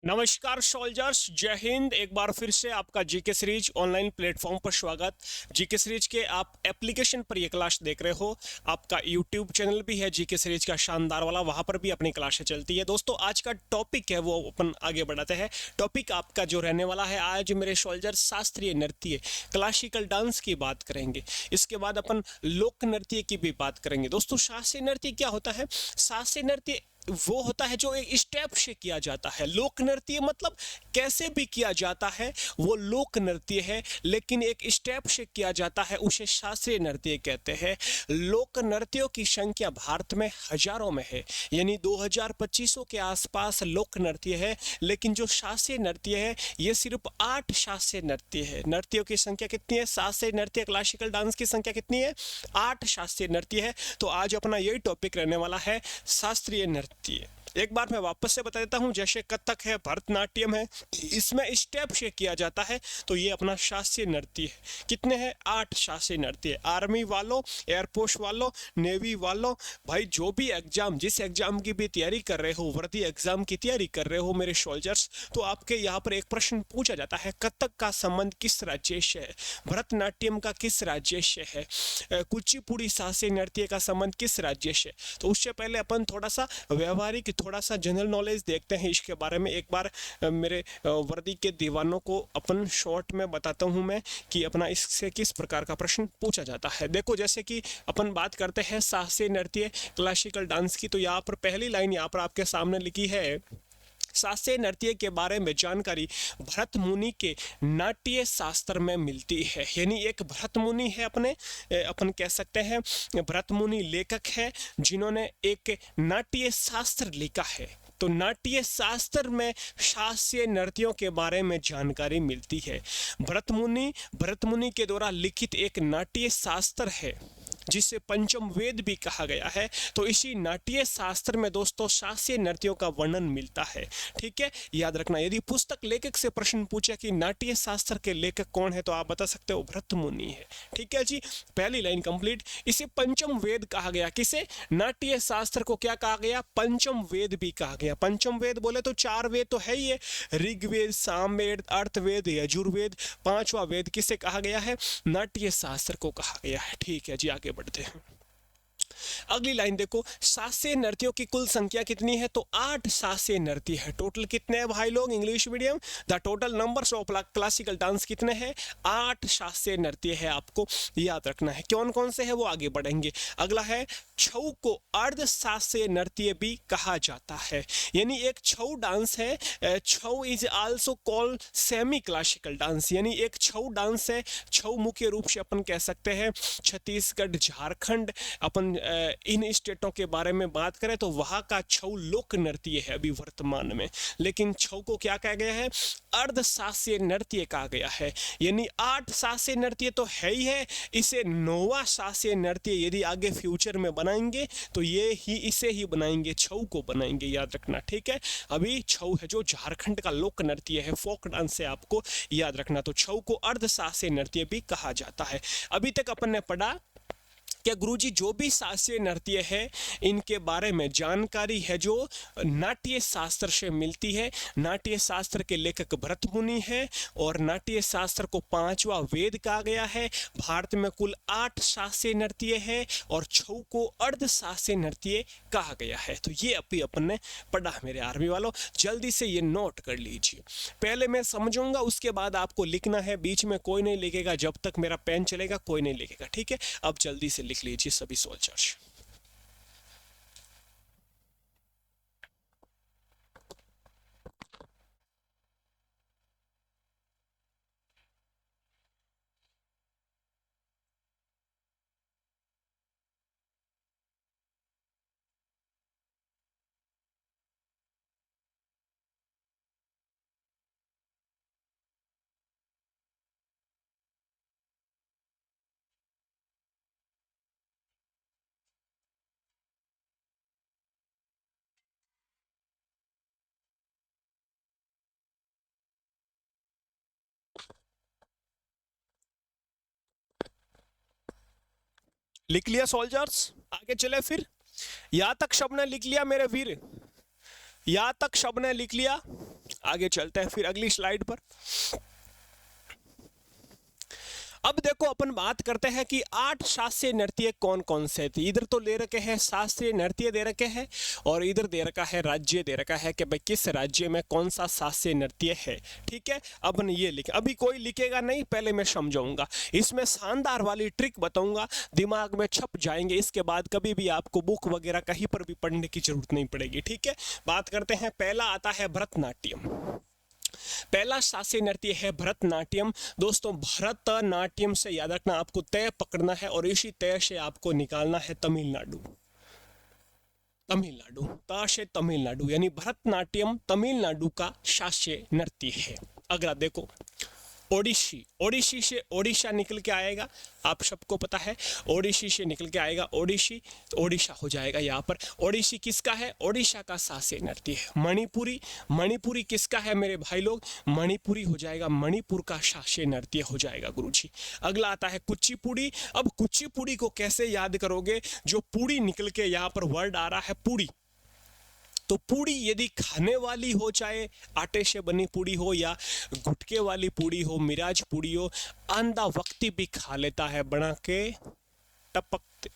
नमस्कार सोल्जर्स, जय हिंद। एक बार फिर से आपका जीके सीरीज ऑनलाइन प्लेटफॉर्म पर स्वागत। जीके सीरीज के आप एप्लीकेशन पर ये क्लास देख रहे हो। आपका यूट्यूब चैनल भी है जीके सीरीज का शानदार वाला, वहां पर भी अपनी क्लासें चलती है। दोस्तों आज का टॉपिक है वो अपन आगे बढ़ाते हैं। टॉपिक आपका जो रहने वाला है आज मेरे सोल्जर, शास्त्रीय नृत्य, क्लासिकल डांस की बात करेंगे। इसके बाद अपन लोक नृत्य की भी बात करेंगे। दोस्तों शास्त्रीय नृत्य क्या होता है? शास्त्रीय नृत्य वो होता है जो एक स्टेप से किया जाता है। लोक नृत्य मतलब कैसे भी किया जाता है, वो लोक नृत्य है, लेकिन एक स्टेप से किया जाता है, उसे शास्त्रीय नृत्य कहते हैं। लोक नृत्यों की संख्या भारत में हजारों में है, यानी 2025 के आसपास लोक नृत्य है। लेकिन जो शास्त्रीय नृत्य है ये सिर्फ 8 शास्त्रीय नृत्य है। नृत्यों की संख्या कितनी है? शास्त्रीय नृत्य, क्लासिकल डांस की संख्या कितनी है? 8 शास्त्रीय नृत्य है। तो आज अपना यही टॉपिक रहने वाला है, शास्त्रीय नृत्य। एक बार मैं वापस से बता देता हूं, जैसे कथक है, भरतनाट्यम है, इसमें स्टेप से किया जाता है, तो ये अपना शास्त्रीय नृत्य है। कितने हैं? 8 शास्त्रीय नृत्य। आर्मी वालों, एयरफोर्स वालों, नेवी वालों, भाई जो भी एग्जाम, जिस एग्जाम की भी तैयारी कर रहे हो, वर्दी एग्जाम की तैयारी कर रहे हो मेरे सोल्जर्स, तो आपके यहाँ पर एक प्रश्न पूछा जाता है, कथक का संबंध किस राज्य से है? भरतनाट्यम का किस राज्य से है? कुचिपुड़ी शास्त्रीय नृत्य का संबंध किस राज्य से? तो उससे पहले अपन थोड़ा सा व्यवहारिक, थोड़ा सा जनरल नॉलेज देखते हैं इसके बारे में। एक बार मेरे वर्दी के दीवानों को अपन शॉर्ट में बताता हूं मैं कि अपना इससे किस प्रकार का प्रश्न पूछा जाता है। देखो जैसे कि अपन बात करते हैं शास्त्रीय नृत्य, क्लासिकल डांस की, तो यहाँ पर पहली लाइन यहाँ पर आपके सामने लिखी है, शास्त्रीय नृत्य के बारे में जानकारी भरत मुनि के नाट्य शास्त्र में मिलती है। यानी एक भरत मुनि है, अपन कह सकते हैं भरत मुनि लेखक है जिन्होंने एक नाट्य शास्त्र लिखा है। तो नाट्य शास्त्र में शास्त्रीय नृत्यों के बारे में जानकारी मिलती है। भरत मुनि के द्वारा लिखित एक नाट्य शास्त्र है जिसे पंचम वेद भी कहा गया है। तो इसी नाट्य शास्त्र में दोस्तों शास्त्रीय नृत्यों का वर्णन मिलता है। ठीक है, याद रखना। यदि पुस्तक लेखक से प्रश्न पूछे कि नाट्य शास्त्र के लेखक कौन है, तो आप बता सकते हो भरत मुनि है। ठीक है जी, पहली लाइन कंप्लीट। इसे पंचम वेद कहा गया। किसे? नाट्य शास्त्र को क्या कहा गया? पंचम वेद भी कहा गया। पंचम वेद बोले तो 4 वेद तो है ही है, ऋग्वेद, सामवेद, अर्थवेद, यजुर्वेद। 5वां वेद किसे कहा गया है? नाट्य शास्त्र को कहा गया है। ठीक है जी, आगे बढ़ते हैं। अगली लाइन देखो, शास्त्रीय नृत्यों की कुल संख्या कितनी है? तो 8 शास्त्रीय नृत्य है। टोटल कितने हैं भाई लोग English medium? The total numbers of classical dance कितने हैं? 8 शास्त्रीय नृत्य है, आपको याद रखना है। कौन कौन से है वो आगे बढ़ेंगे। अगला है, छऊ को अर्ध शास्त्रीय नृत्य भी कहा जाता है। यानी एक छऊ डांस है, Chhau is also called semi classical dance. यानी एक छऊ डांस है। छऊ मुख्य रूप से अपन कह सकते हैं छत्तीसगढ़, झारखंड, अपन इन स्टेटों के बारे में बात करें तो वहां का छऊ लोक नृत्य है अभी वर्तमान में। लेकिन छऊ को क्या कहा गया है? अर्ध शास्त्रीय नृत्य कहा गया है। यानी 8 शास्त्रीय नृत्य तो है ही है, इसे 9वां शास्त्रीय नृत्य यदि आगे फ्यूचर में बनाएंगे तो इसे ही बनाएंगे, छऊ को बनाएंगे, याद रखना। ठीक है, अभी छऊ है जो झारखंड का लोक नृत्य है, फोक डांस है, आपको याद रखना। तो छऊ को अर्ध शास्त्रीय नृत्य भी कहा जाता है। अभी तक अपन ने पढ़ा क्या गुरुजी, जो भी शास्त्रीय नृत्य है इनके बारे में जानकारी है जो नाट्य शास्त्र से मिलती है। नाट्य शास्त्र के लेखक भरत मुनि है और नाट्य शास्त्र को 5वां वेद कहा गया है। भारत में कुल 8 शास्त्रीय नृत्य है और छऊ को अर्ध शास्त्रीय नृत्य कहा गया है। तो ये अभी अपन ने पढ़ा मेरे आर्मी वालों, जल्दी से ये नोट कर लीजिए। पहले मैं समझूंगा, उसके बाद आपको लिखना है। बीच में कोई नहीं लिखेगा, जब तक मेरा पेन चलेगा कोई नहीं लिखेगा। ठीक है, अब जल्दी से लिख लीजिए सभी सोल्जर्स। लिख लिया सोल्जर्स? आगे चले फिर। यहां तक सबने लिख लिया मेरे वीर? यहां तक सबने लिख लिया? आगे चलते हैं फिर अगली स्लाइड पर। अब देखो अपन बात करते हैं कि 8 शास्त्रीय नृत्य कौन कौन से थे। इधर तो ले रखे हैं शास्त्रीय नृत्य दे रखे हैं और इधर दे रखा है राज्य दे रखा है कि भाई किस राज्य में कौन सा शास्त्रीय नृत्य है। ठीक है, अपन ये लिखे, अभी कोई लिखेगा नहीं, पहले मैं समझाऊंगा। इसमें शानदार वाली ट्रिक बताऊंगा, दिमाग में छप जाएंगे, इसके बाद कभी भी आपको बुक वगैरह कहीं पर भी पढ़ने की जरूरत नहीं पड़ेगी। ठीक है, बात करते हैं। पहला आता है भरतनाट्यम। पहला शास्त्रीय नृत्य है भरतनाट्यम। दोस्तों भरतनाट्यम से याद रखना, आपको तय पकड़ना है और इसी तय से आपको निकालना है तमिलनाडु। तमिलनाडु त से तमिलनाडु, यानी भरतनाट्यम तमिलनाडु का शास्त्रीय नृत्य है। अगला देखो ओडिसी। ओडिसी से ओडिशा निकल के आएगा, आप सबको पता है ओडिसी से निकल के आएगा ओडिसी, तो ओडिशा हो जाएगा यहाँ पर। ओडिसी किसका है? ओडिशा का शास्त्रीय नृत्य है। मणिपुरी, मणिपुरी किसका है मेरे भाई लोग? मणिपुरी हो जाएगा, मणिपुर का शास्त्रीय नृत्य हो जाएगा गुरुजी। अगला आता है कुचिपुड़ी। अब कुचिपुड़ी को कैसे याद करोगे? जो पूड़ी निकल के यहाँ पर वर्ड आ रहा है पूड़ी, तो पूड़ी यदि खाने वाली हो, चाहे आटे से बनी पूड़ी हो या गुटके वाली पूड़ी हो, मिराज पूड़ी हो, आंधा वक्ती भी खा लेता है बना के टपकते,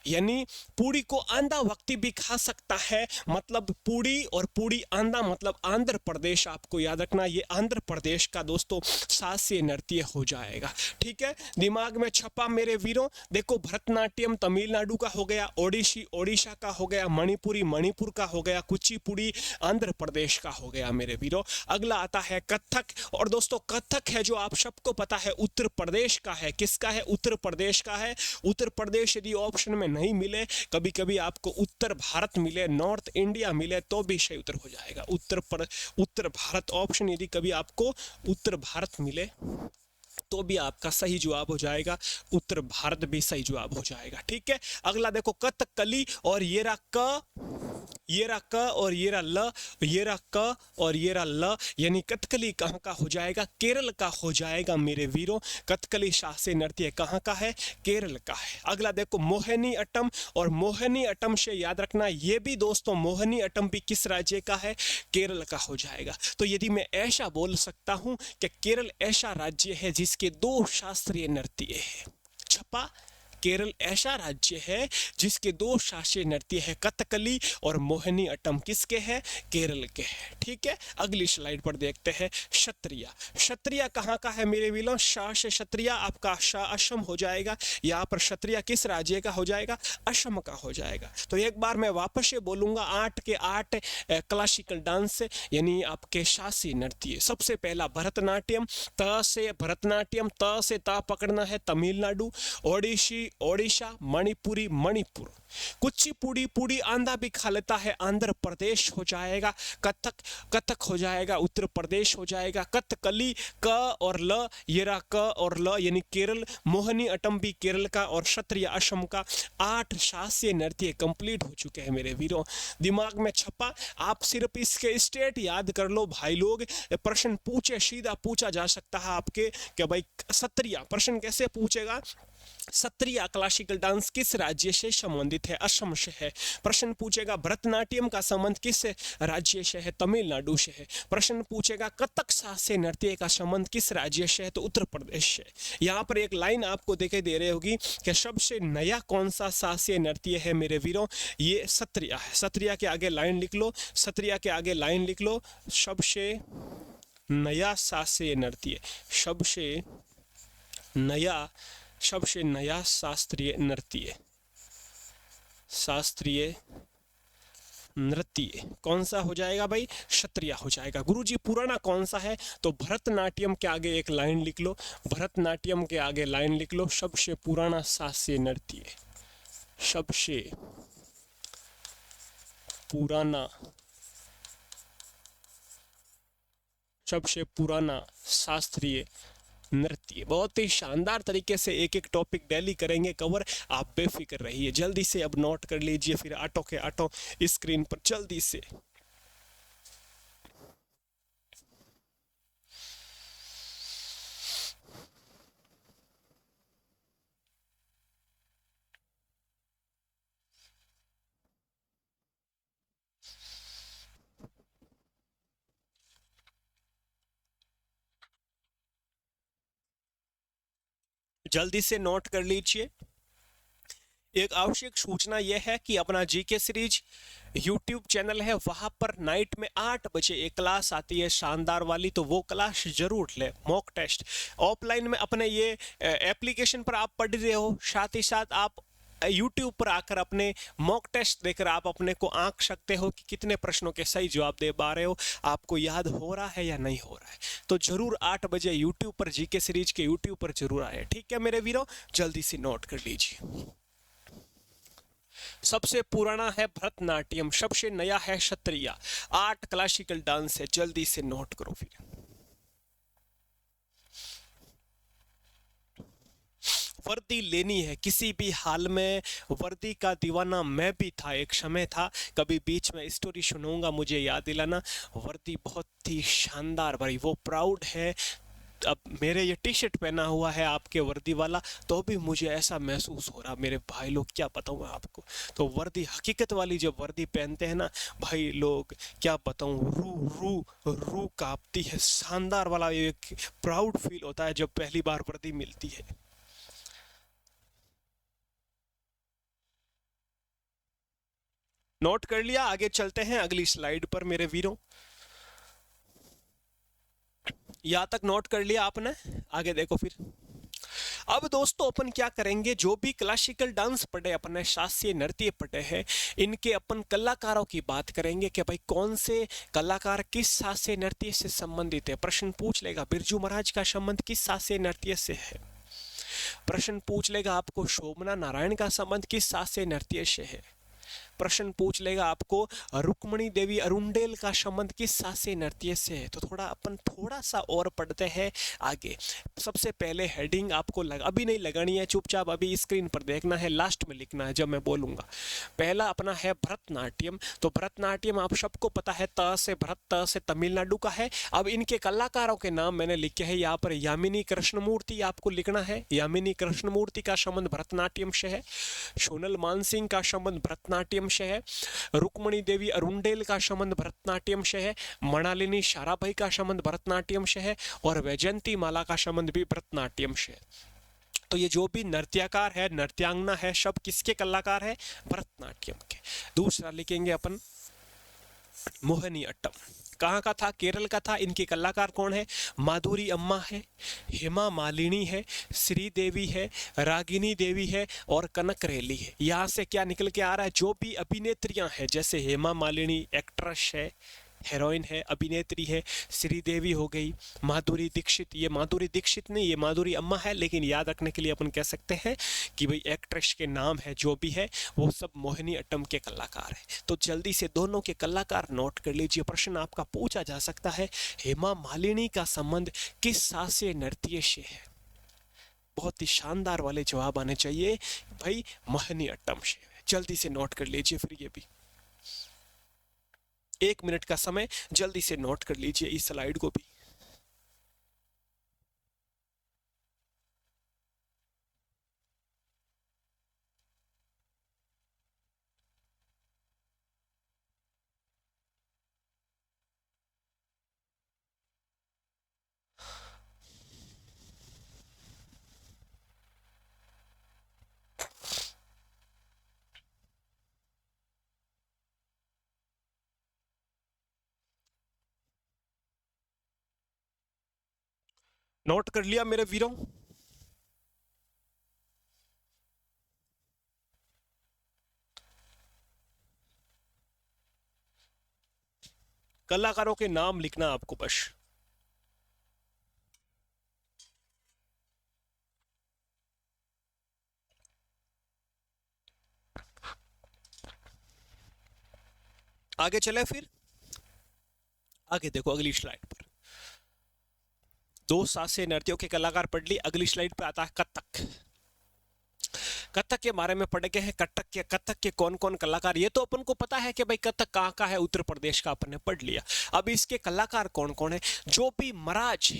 यानी पूड़ी को आंधा वक्ती भी खा सकता है। मतलब पूड़ी और पूड़ी आंधा मतलब आंध्र प्रदेश, आपको याद रखना ये आंध्र प्रदेश का दोस्तों शास्त्रीय नृत्य हो जाएगा। ठीक है, दिमाग में छपा मेरे वीरों। देखो भरतनाट्यम तमिलनाडु का हो गया, ओडिसी ओडिशा का हो गया, मणिपुरी मणिपुर का हो गया, कुचिपुड़ी आंध्र प्रदेश का हो गया मेरे वीरों। अगला आता है कथक। और दोस्तों कथक है जो आप सबको पता है उत्तर प्रदेश का है। किसका है? उत्तर प्रदेश का है। उत्तर प्रदेश यदि ऑप्शन में नहीं मिले, कभी कभी आपको उत्तर भारत मिले, नॉर्थ इंडिया मिले, तो भी सही उत्तर हो जाएगा। उत्तर भारत ऑप्शन यदि कभी आपको उत्तर भारत मिले तो भी आपका सही जवाब हो जाएगा, उत्तर भारत भी सही जवाब हो जाएगा। ठीक है, अगला देखो कथकली। और ये रहा क और ये रहा ल, ये रहा क और ये रहा ल, यानी कथकली कहाँ का हो जाएगा? केरल का हो जाएगा मेरे वीरों। कथकली शास्त्रीय नृत्य कहाँ का है? केरल का है। अगला देखो मोहिनी अट्टम। और मोहिनी अट्टम से याद रखना, ये भी दोस्तों मोहिनी अट्टम भी किस राज्य का है? केरल का हो जाएगा। तो यदि मैं ऐसा बोल सकता हूं कि केरल ऐसा राज्य है जिसके 2 शास्त्रीय नृत्य है। छपा, केरल ऐसा राज्य है जिसके 2 शास्त्रीय नृत्य है, कथकली और मोहिनी अट्टम। किसके हैं? केरल के हैं। ठीक है, अगली स्लाइड पर देखते हैं क्षत्रिय। क्षत्रिय कहाँ का है मेरे विलों? शाह से क्षत्रिय आपका शाह असम हो जाएगा। यहाँ पर क्षत्रिय किस राज्य का हो जाएगा? असम का हो जाएगा। तो एक बार मैं वापस से बोलूंगा, 8 के 8 क्लासिकल डांस यानी आपके शास्त्रीय नृत्य। सबसे पहला भरतनाट्यम, त से भरतनाट्यम, त से ता पकड़ना है तमिलनाडु, ओडिसी ओडिशा, मणिपुरी मणिपुर, कुचिपुड़ी पुड़ी आंधा भी खा लेता है आंध्र प्रदेश हो जाएगा। कथक कथक हो जाएगा उत्तर प्रदेश हो जाएगा। कथकली क और ल, ये रहा क और ल यानी केरल। मोहिनी अट्टम भी केरल का और क्षत्रिय असम का। 8 शास्त्रीय नृत्य कंप्लीट हो चुके हैं मेरे वीरों। दिमाग में छपा, आप सिर्फ इसके स्टेट याद कर लो भाई लोग। प्रश्न पूछे सीधा पूछा जा सकता है आपके कि भाई क्षत्रिय, प्रश्न कैसे पूछेगा? क्षत्रिय क्लासिकल डांस किस राज्य से संबंधित है? असम से है। प्रश्न पूछेगा भरतनाट्यम का संबंध किस राज्य से है? तमिलनाडु से है। प्रश्न पूछेगा कथक शास्त्रीय नृत्य का संबंध किस राज्य से है? तो उत्तर प्रदेश से। यहाँ पर एक लाइन आपको दिखाई दे रही होगी कि सबसे नया कौन सा शास्त्रीय नृत्य है मेरे वीरों? ये क्षत्रिय है। क्षत्रिय के आगे लाइन लिख लो, क्षत्रिय के आगे लाइन लिख लो, सबसे नया शास्त्रीय नृत्य, सबसे नया शास्त्रीय नृत्य, शास्त्रीय नृत्य कौन सा हो जाएगा भाई? क्षत्रिय हो जाएगा। गुरुजी पुराना कौन सा है? तो भरतनाट्यम के आगे एक लाइन लिख लो, भरतनाट्यम के आगे लाइन लिख लो, सबसे पुराना शास्त्रीय नृत्य, सबसे पुराना शास्त्रीय नृत्य। बहुत ही शानदार तरीके से एक एक टॉपिक डेली करेंगे कवर, आप बेफिक्र रहिए। जल्दी से अब नोट कर लीजिए, फिर ऑटो के ऑटो स्क्रीन पर जल्दी से। जल्दी से नोट कर लीजिए। एक आवश्यक सूचना यह है कि अपना जीके सीरीज यूट्यूब चैनल है, वहां पर नाइट में 8 बजे एक क्लास आती है शानदार वाली, तो वो क्लास जरूर ले। मॉक टेस्ट ऑफलाइन में अपने ये एप्लीकेशन पर आप पढ़ रहे हो, साथ ही साथ आप यूट्यूब पर आकर अपने मॉक टेस्ट देकर आप अपने को आंक सकते हो कि कितने प्रश्नों के सही जवाब दे पा रहे हो, आपको याद हो रहा है या नहीं हो रहा है। तो जरूर 8 बजे यूट्यूब पर जीके सीरीज के यूट्यूब पर जरूर आए, ठीक है मेरे वीरों, जल्दी से नोट कर लीजिए। सबसे पुराना है भरतनाट्यम, सबसे नया है क्षत्रिया, 8 क्लासिकल डांस है, जल्दी से नोट करो फिर। वर्दी लेनी है किसी भी हाल में, वर्दी का दीवाना मैं भी था, एक समय था, कभी बीच में स्टोरी सुनाऊंगा, मुझे याद दिलाना। वर्दी बहुत ही शानदार भाई, वो प्राउड है। अब मेरे ये टी शर्ट पहना हुआ है आपके वर्दी वाला, तो भी मुझे ऐसा महसूस हो रहा, मेरे भाई लोग क्या बताऊँ आपको। तो वर्दी हकीकत वाली जब वर्दी पहनते हैं ना भाई लोग, क्या बताऊँ, रू रू रू कांपती है, शानदार वाला एक प्राउड फील होता है जब पहली बार वर्दी मिलती है। नोट कर लिया, आगे चलते हैं अगली स्लाइड पर मेरे वीरों। यहां तक नोट कर लिया आपने, आगे देखो फिर। अब दोस्तों अपन क्या करेंगे, जो भी क्लासिकल डांस पढ़े अपने, शास्त्रीय नृत्य पढ़े हैं, इनके अपन कलाकारों की बात करेंगे कि भाई कौन से कलाकार किस शास्त्रीय नृत्य से संबंधित है। प्रश्न पूछ लेगा बिरजू महाराज का संबंध किस शास्त्रीय नृत्य से है। प्रश्न पूछ लेगा आपको शोभना नारायण का संबंध किस शास्त्रीय नृत्य से है। प्रश्न पूछ लेगा आपको रुक्मणी देवी अरुंडेल का संबंध किस शास्त्रीय नृत्य से है। तो अपन थोड़ा सा और पढ़ते हैं आगे। सबसे पहले हेडिंग आपको अभी नहीं लगानी है, चुपचाप अभी स्क्रीन पर देखना है, लास्ट में लिखना है जब मैं बोलूंगा। पहला अपना है भरतनाट्यम। तो भरतनाट्यम आप सबको पता है, त से भरत, त से तमिलनाडु का है। अब इनके कलाकारों के नाम मैंने लिखे हैं यहाँ पर। यामिनी कृष्णमूर्ति आपको लिखना है, यामिनी कृष्णमूर्ति का संबंध भरतनाट्यम से है। सोनल मानसिंह का संबंध भरतनाट्यम से है। रुक्मणी देवी अरुंडेल का संबंध भरतनाट्यम से है। मृणालिनी साराभाई का संबंध भरतनाट्यम से है। और वैजयंती माला का संबंध भी भरतनाट्यम से है। तो ये जो भी नृत्यकार है, नृत्यांगना है, सब किसके कलाकार है, भरतनाट्यम के। दूसरा लिखेंगे अपन मोहिनी अट्टम। कहाँ का था, केरल का था। इनके कलाकार कौन है, माधुरी अम्मा है, हेमा मालिनी है, श्रीदेवी है, रागिनी देवी है और कनक रेली है। यहाँ से क्या निकल के आ रहा है, जो भी अभिनेत्रियां हैं, जैसे हेमा मालिनी एक्ट्रेस है, हीरोइन है, अभिनेत्री है, श्रीदेवी हो गई, माधुरी दीक्षित, ये माधुरी दीक्षित नहीं, ये माधुरी अम्मा है, लेकिन याद रखने के लिए अपन कह सकते हैं कि भाई एक्ट्रेस के नाम है जो भी है वो सब मोहिनी अट्टम के कलाकार है। तो जल्दी से दोनों के कलाकार नोट कर लीजिए। प्रश्न आपका पूछा जा सकता है, हेमा मालिनी का संबंध किस शास्त्रीय नृत्य से है। बहुत ही शानदार वाले जवाब आने चाहिए भाई, मोहिनी अट्टम से। जल्दी से नोट कर लीजिए फिर ये भी, 1 मिनट का समय, जल्दी से नोट कर लीजिए इस स्लाइड को भी। नोट कर लिया मेरे वीरों। कलाकारों के नाम लिखना आपको बस। आगे चले फिर, आगे देखो अगली स्लाइड पर। दो शास्त्रीय नृत्यों के कलाकार पढ़ ली। अगली स्लाइड पे आता है कथक। कथक के बारे में पढ़ गए हैं, कथक के कौन कौन कलाकार, ये तो अपन को पता है कि भाई कथक कहाँ का है, उत्तर प्रदेश का, अपन ने पढ़ लिया। अब इसके कलाकार कौन कौन है, जो भी महाराज,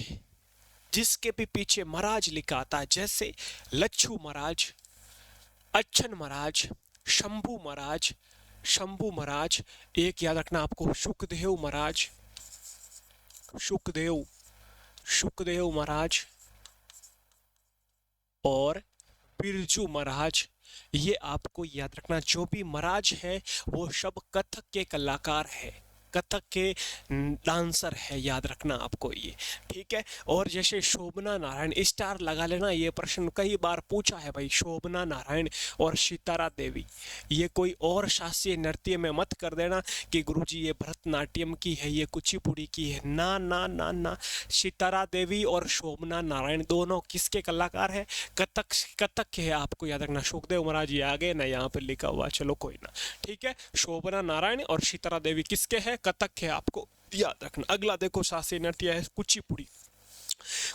जिसके भी पीछे महाराज लिखा आता है, जैसे लच्छू महाराज, अच्छन महाराज, शंभू महाराज, शंभू महाराज, एक याद रखना आपको सुखदेव महाराज, सुखदेव, सुखदेव महाराज, और बिरजू महाराज। ये आपको याद रखना, जो भी महाराज है वो सब कथक के कलाकार है, कथक के डांसर है, याद रखना आपको ये, ठीक है। और जैसे शोभना नारायण, स्टार लगा लेना, ये प्रश्न कई बार पूछा है भाई, शोभना नारायण और सितारा देवी, ये कोई और शास्त्रीय नृत्य में मत कर देना कि गुरुजी ये भरतनाट्यम की है, ये कुचिपुड़ी की है, ना ना ना ना। सितारा देवी और शोभना नारायण दोनों किसके कलाकार है? कथक, कथक के है, आपको याद रखना। सुखदेव महाराज ये आ गए ना, यहाँ पे लिखा हुआ, चलो कोई ना, ठीक है। शोभना नारायण और सितारा देवी किसके है? कथक है, आपको याद रखना। अगला देखो शास्त्रीय नृत्य है कुचिपुड़ी।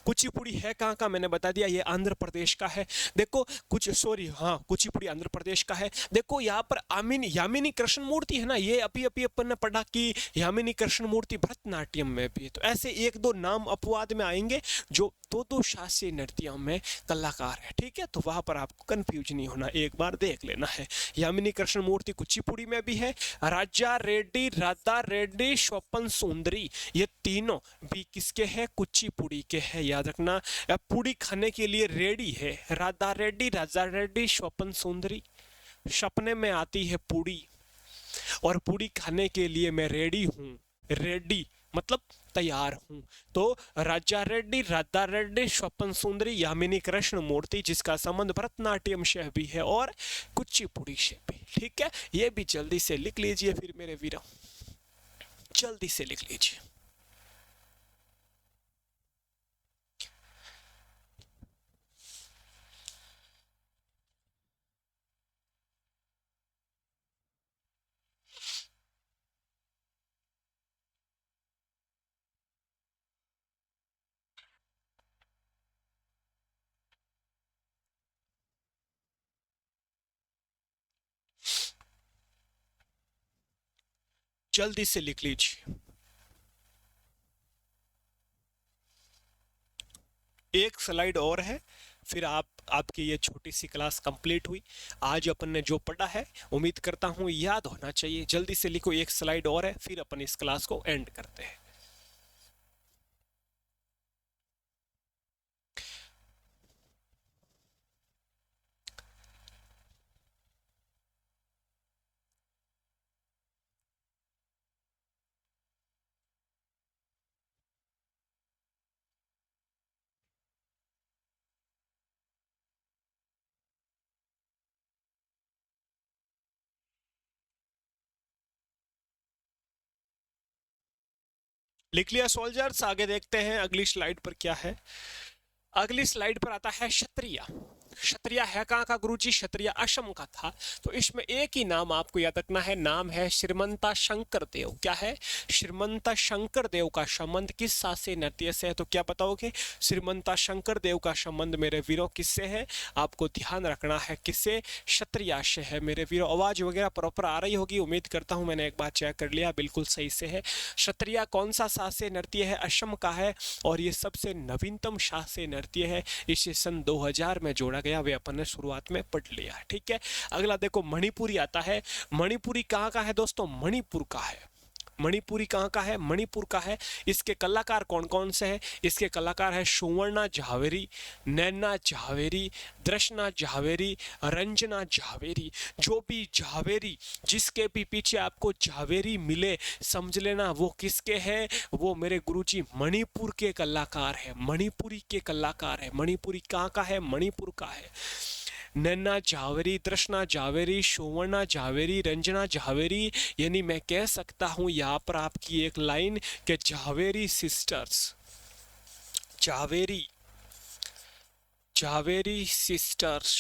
कुचिपुड़ी है कहाँ का, मैंने बता दिया, ये आंध्र प्रदेश का है। देखो कुछ, सॉरी हाँ, कुचिपुड़ी आंध्र प्रदेश का है। देखो यहाँ पर यामिनी कृष्ण मूर्ति है ना, ये अभी अभी अपन ने पढ़ा कि यामिनी कृष्ण मूर्ति भरतनाट्यम में भी है। तो ऐसे एक दो नाम अपवाद में आएंगे जो दो दो शास्त्रीय नृत्यों में कलाकार है, ठीक है। तो वहां पर आपको कंफ्यूज नहीं होना, एक बार देख लेना है। यामिनी कृष्ण मूर्ति कुचिपुड़ी में भी है। राजा रेड्डी, राधा रेड्डी, स्वपन सुंदरी, ये तीनों भी किसके हैं? कुचिपुड़ी के है, याद रखना। पूड़ी खाने के लिए रेडी है, राधा रेड्डी, राजा रेड्डी, स्वपन सुंदरी। सपने में आती है पूड़ी और पूड़ी खाने के लिए मैं रेडी हूँ, रेडी मतलब तैयार हूं। तो राजा रेड्डी, राधा रेड्डी, स्वपन सुंदरी, यामिनी कृष्ण मूर्ति, जिसका संबंध भरतनाट्यम से भी है और कुचिपुड़ी से भी, ठीक है। ये भी जल्दी से लिख लीजिए फिर मेरे वीरों, जल्दी से लिख लीजिए। जल्दी से लिख लीजिए। एक स्लाइड और है, फिर आपकी ये छोटी सी क्लास कंप्लीट हुई। आज अपन ने जो पढ़ा है उम्मीद करता हूँ याद होना चाहिए। जल्दी से लिखो, एक स्लाइड और है, फिर अपन इस क्लास को एंड करते हैं। लिख लिया सोल्जर्स? आगे देखते हैं अगली स्लाइड पर क्या है। अगली स्लाइड पर आता है क्षत्रिय। क्षत्रिय है कहाँ का गुरुजी? क्षत्रिय असम का था। तो इसमें एक ही नाम आपको याद रखना है, नाम है श्रीमंता शंकर देव। क्या है? श्रीमंता शंकर देव का संबंध किस शास्त्रीय नृत्य से है? तो क्या बताओगे? श्रीमंता शंकर देव का संबंध मेरे वीरों किससे है? आपको ध्यान रखना है, किससे? क्षत्रिय से है मेरे वीरों। आवाज वगैरह प्रॉपर आ रही होगी, उम्मीद करता हूँ। मैंने एक बार चेक कर लिया, बिल्कुल सही से है। क्षत्रिय कौन सा शास्त्रीय नृत्य है? असम का है और ये सबसे नवीनतम शास्त्रीय नृत्य है। इसे सन 2000 में जोड़ा गया, वे अपन ने शुरुआत में पढ़ लिया है, ठीक है। अगला देखो मणिपुरी आता है। मणिपुरी कहाँ का है दोस्तों? मणिपुर का है। मणिपुरी कहाँ का है? मणिपुर का है। इसके कलाकार कौन कौन से हैं? इसके कलाकार है सुवर्णा झावेरी, नैना झावेरी, दृष्णा झावेरी, रंजना झावेरी। जो भी झावेरी, जिसके भी पीछे आपको झावेरी मिले, समझ लेना वो किसके हैं? वो मेरे गुरुजी मणिपुर के कलाकार है, मणिपुरी के कलाकार है। मणिपुरी कहाँ का है? मणिपुर का है। नैना झावेरी, दृष्णा झावेरी, सुवर्णा झावेरी, रंजना झावेरी, यानी मैं कह सकता हूं यहाँ पर आपकी एक लाइन के Jhaveri sisters, Jhaveri, Jhaveri sisters,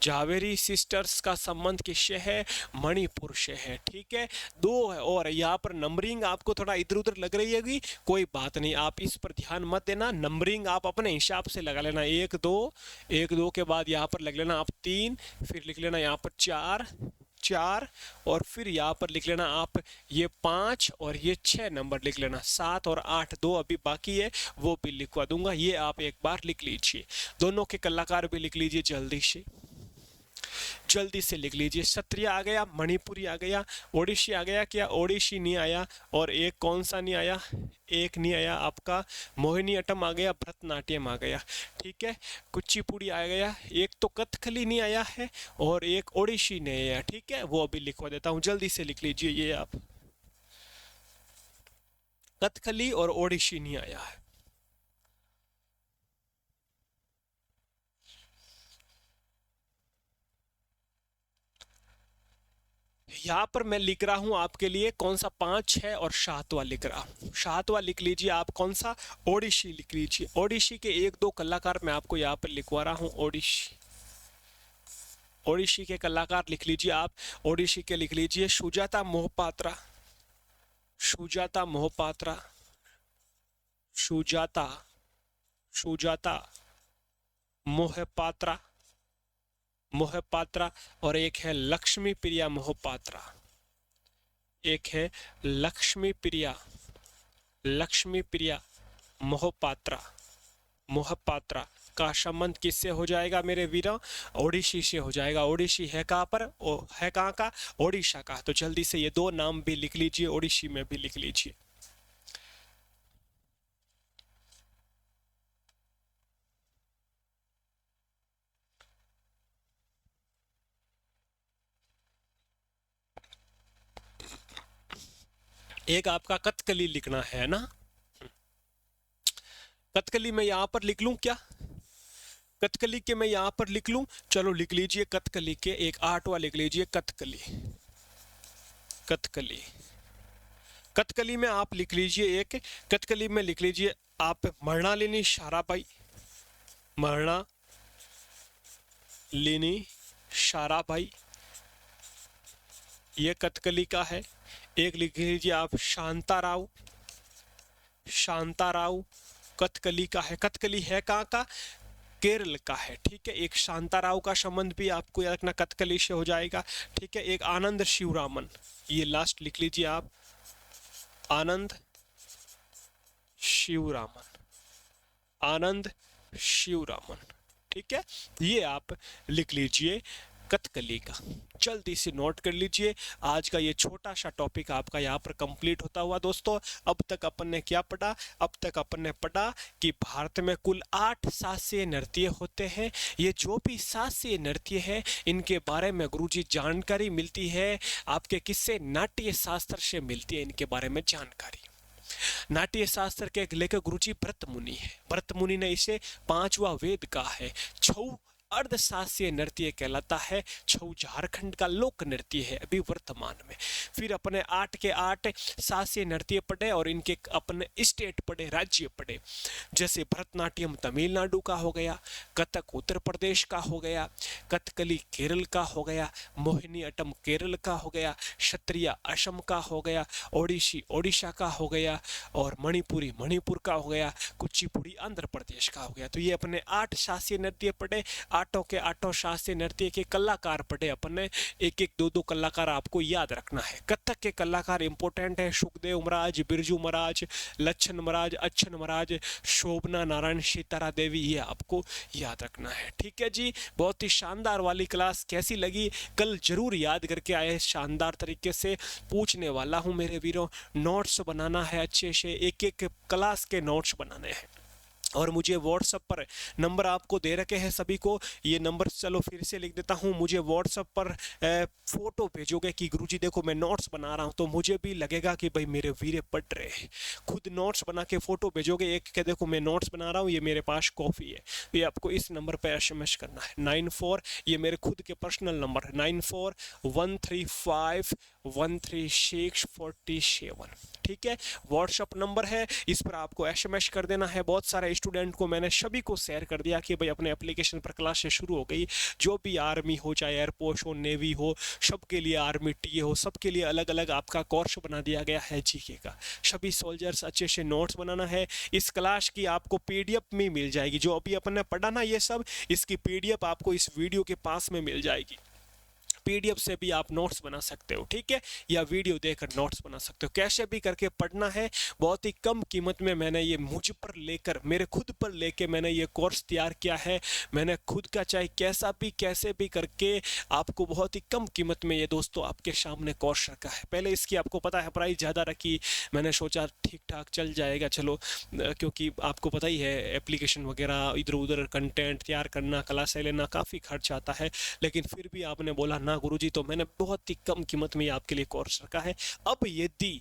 Jhaveri sisters का संबंध किससे है? मणिपुर से है, ठीक है। दो है और यहाँ पर नंबरिंग आपको थोड़ा इधर उधर लग रही होगी, कोई बात नहीं, आप इस पर ध्यान मत देना। नंबरिंग आप अपने हिसाब से लगा लेना। एक दो के बाद यहाँ पर लग लेना आप 3, फिर लिख लेना यहाँ पर 4 और फिर यहाँ पर लिख लेना आप ये 5 और ये 6 नंबर लिख लेना। 7 और 8 2 अभी बाकी है, वो भी लिखवा दूंगा, ये आप एक बार लिख लीजिए। दोनों के कलाकार भी लिख लीजिए जल्दी से। जल्दी से लिख लीजिए। क्षत्रिय आ गया, मणिपुरी आ गया, ओडिसी आ गया, क्या ओडिसी नहीं आया, और एक कौन सा नहीं आया, एक नहीं आया आपका मोहिनी अट्टम आ गया, भरतनाट्यम आ गया, ठीक है। कुचिपुड़ी आ गया, एक तो कथकली नहीं आया है और एक ओडिसी नहीं आया, ठीक है। वो अभी लिखवा देता हूँ, जल्दी से लिख लीजिए ये आप, कथकली और ओडिसी नहीं आया है। यहाँ पर मैं लिख रहा हूँ आपके लिए कौन सा 5, 6 और 7वां लिख रहा हूँ। 7वां लिख लीजिए आप, कौन सा, ओडिसी लिख लीजिए। ओडिसी के 1-2 कलाकार मैं आपको यहाँ पर लिखवा रहा हूँ। ओडिसी, ओडिसी के कलाकार लिख लीजिए आप। ओडिसी के लिख लीजिए सुजाता मोहपात्रा, सुजाता मोहपात्रा, सुजाता, सुजाता मोहपात्रा, मोहपात्रा, और एक है लक्ष्मी प्रिया मोहपात्रा, एक है लक्ष्मी प्रिया, लक्ष्मी प्रिया मोहपात्रा। मोहपात्रा का संबंध किससे हो जाएगा मेरे वीरों, ओडिसी से हो जाएगा। ओडिसी है कहाँ पर, है कहाँ का, ओडिशा का। तो जल्दी से ये 2 नाम भी लिख लीजिए, ओडिसी में भी लिख लीजिए। एक आपका कथकली लिखना है ना, कथकली मैं यहाँ पर लिख लूं क्या, कथकली के मैं यहाँ पर लिख लूं, चलो लिख लीजिए कथकली के एक 8वां लिख लीजिए, कथकली, कथकली। कथकली में आप लिख लीजिए एक, कथकली में लिख लीजिए आप मृणालिनी साराभाई, मृणालिनी साराभाई, ये कथकली का है। एक लिख लीजिए आप शांताराव, शांताराव कथकली का है। कथकली है कहाँ का, केरल का है, ठीक है। एक शांताराव का संबंध भी आपको याद रखना, कथकली से हो जाएगा, ठीक है। एक आनंद शिवरामन, ये लास्ट लिख लीजिए आप, आनंद शिवरामन, आनंद शिवरामन, ठीक है। ये आप लिख लीजिए कथकली का। जल्दी से नोट कर लीजिए। आज का ये छोटा सा टॉपिक आपका यहाँ पर कंप्लीट होता हुआ दोस्तों। अब तक अपन ने क्या पढ़ा, अब तक अपन ने पढ़ा कि भारत में कुल 8 शास्त्रीय नृत्य होते हैं। ये जो भी शास्त्रीय नृत्य है इनके बारे में गुरुजी जानकारी मिलती है आपके किससे, नाट्य शास्त्र से मिलती है इनके बारे में जानकारी। नाट्य शास्त्र के लेखक गुरुजी भरत मुनि है। भरत मुनि ने इसे 5वां वेद कहा है। छऊ अर्धशास्त्रीय नृत्य कहलाता है। छऊ झारखंड का लोक नृत्य है अभी वर्तमान में। फिर अपने 8 के 8 शास्त्रीय नृत्य पढ़े और इनके अपने स्टेट पढ़े, राज्य पढ़े। जैसे भरतनाट्यम तमिलनाडु का हो गया, कथक उत्तर प्रदेश का हो गया, कथकली केरल का हो गया, मोहिनी अट्टम केरल का हो गया, क्षत्रिय असम का हो गया, ओडिसी ओडिशा का हो गया, और मणिपुरी मणिपुर का हो गया, कुचिपुड़ी आंध्र प्रदेश का हो गया। तो ये अपने 8 शास्त्रीय नृत्य पढ़े। 8 के 8 शास्त्रीय नृत्य के कलाकार पढ़े अपन ने। एक एक 2-2 कलाकार आपको याद रखना है। कथक के कलाकार इंपॉर्टेंट है, सुखदेव महाराज, बिरजू महाराज, लच्छन महाराज, अच्छन महाराज, शोभना नारायण, सीतारा देवी, ये आपको याद रखना है, ठीक है जी। बहुत ही शानदार वाली क्लास कैसी लगी कल जरूर याद करके आए, शानदार तरीके से पूछने वाला हूं मेरे वीरों। नोट्स बनाना है अच्छे से, एक एक क्लास के नोट्स बनाने हैं। और मुझे व्हाट्सएप पर नंबर आपको दे रखे हैं सभी को, ये नंबर चलो फिर से लिख देता हूँ। मुझे व्हाट्सएप पर फोटो भेजोगे कि गुरुजी देखो मैं नोट्स बना रहा हूँ, तो मुझे भी लगेगा कि भाई मेरे वीरे पढ़ रहे हैं। खुद नोट्स बना के फोटो भेजोगे एक के देखो मैं नोट्स बना रहा हूँ, ये मेरे पास कॉपी है। ये आपको इस नंबर पर SMS करना है 94, ये मेरे खुद के पर्सनल नंबर है 9413513647, ठीक है। व्हाट्सएप नंबर है, इस पर आपको SMS कर देना है। बहुत सारे स्टूडेंट को मैंने सभी को शेयर कर दिया कि भाई अपने एप्लीकेशन पर क्लासेस शुरू हो गई। जो भी आर्मी हो, चाहे एयरफोर्स हो, नेवी हो, सबके लिए, आर्मी टीए हो, सबके लिए अलग अलग आपका कोर्स बना दिया गया है जीके का। सभी सोल्जर्स अच्छे से नोट्स बनाना है। इस क्लास की आपको PDF में मिल जाएगी, जो अभी अपन ने पढ़ा ना ये सब, इसकी PDF आपको इस वीडियो के पास में मिल जाएगी। PDF से भी आप नोट्स बना सकते हो, ठीक है, या वीडियो देखकर नोट्स बना सकते हो, कैसे भी करके पढ़ना है। बहुत ही कम कीमत में मैंने ये मुझ पर लेकर, मेरे खुद पर लेके मैंने ये कोर्स तैयार किया है। मैंने खुद का चाहे कैसे भी करके आपको बहुत ही कम कीमत में ये दोस्तों आपके सामने कोर्स रखा है। पहले इसकी आपको पता है प्राइस ज़्यादा रखी, मैंने सोचा ठीक ठाक चल जाएगा चलो, क्योंकि आपको पता ही है एप्लीकेशन वगैरह इधर उधर कंटेंट तैयार करना, क्लासें लेना काफ़ी खर्च आता है। लेकिन फिर भी आपने बोला ना गुरुजी, तो मैंने बहुत ही कम कीमत में आपके लिए कोर्स रखा है। अब यदि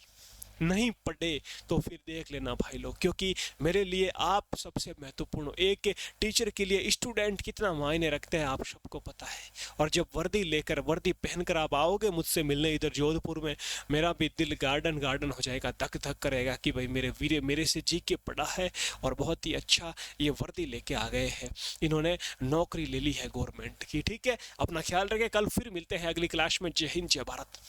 नहीं पढ़े तो फिर देख लेना भाई लोग, क्योंकि मेरे लिए आप सबसे महत्वपूर्ण हो। एक टीचर के लिए स्टूडेंट कितना मायने रखते हैं आप सबको पता है। और जब वर्दी लेकर, वर्दी पहनकर आप आओगे मुझसे मिलने इधर जोधपुर में, मेरा भी दिल गार्डन गार्डन हो जाएगा, धक धक करेगा कि भाई मेरे वीरे मेरे से जी के पढ़ा है और बहुत ही अच्छा ये वर्दी लेके आ गए हैं, इन्होंने नौकरी ले ली है गवर्नमेंट की। ठीक है, अपना ख्याल रखें, कल फिर मिलते हैं अगली क्लास में। जय हिंद, जय भारत।